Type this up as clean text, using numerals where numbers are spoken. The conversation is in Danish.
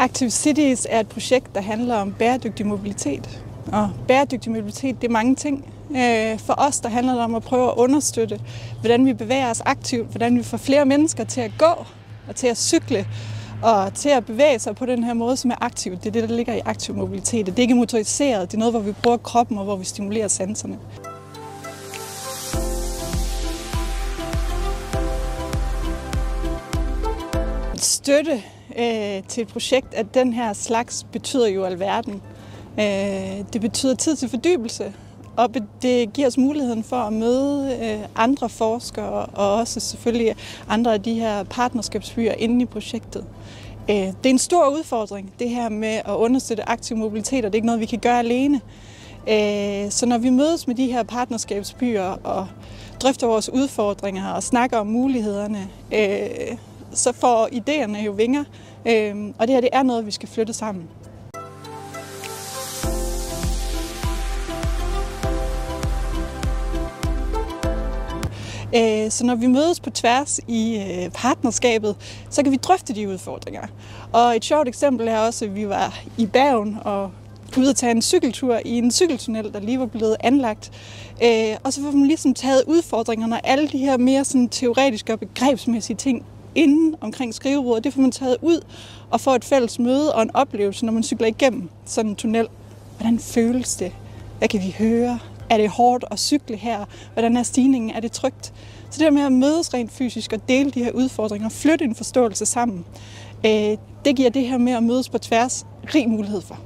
Active Cities er et projekt, der handler om bæredygtig mobilitet. Og bæredygtig mobilitet, det er mange ting. For os, der handler det om at prøve at understøtte, hvordan vi bevæger os aktivt, hvordan vi får flere mennesker til at gå og til at cykle og til at bevæge sig på den her måde, som er aktivt. Det er det, der ligger i aktiv mobilitet. Det er ikke motoriseret, det er noget, hvor vi bruger kroppen og hvor vi stimulerer sanserne. Støtte til et projekt af den her slags betyder jo alverden. Det betyder tid til fordybelse, og det giver os muligheden for at møde andre forskere og også selvfølgelig andre af de her partnerskabsbyer inde i projektet. Det er en stor udfordring, det her med at understøtte aktiv mobilitet, og det er ikke noget, vi kan gøre alene. Så når vi mødes med de her partnerskabsbyer og drøfter vores udfordringer og snakker om mulighederne, så får idéerne jo vinger, og det her det er noget, vi skal flytte sammen. Så når vi mødes på tværs i partnerskabet, så kan vi drøfte de udfordringer. Og et sjovt eksempel er også, at vi var i Bergen og ude at tage en cykeltur i en cykeltunnel, der lige var blevet anlagt. Og så får man ligesom taget udfordringerne og alle de her mere sådan teoretiske og begrebsmæssige ting inden omkring skrivebordet. Det får man taget ud og får et fælles møde og en oplevelse, når man cykler igennem sådan en tunnel. Hvordan føles det? Hvad kan vi høre? Er det hårdt at cykle her? Hvordan er stigningen? Er det trygt? Så det der med at mødes rent fysisk og dele de her udfordringer og flytte en forståelse sammen, det giver det her med at mødes på tværs rig mulighed for.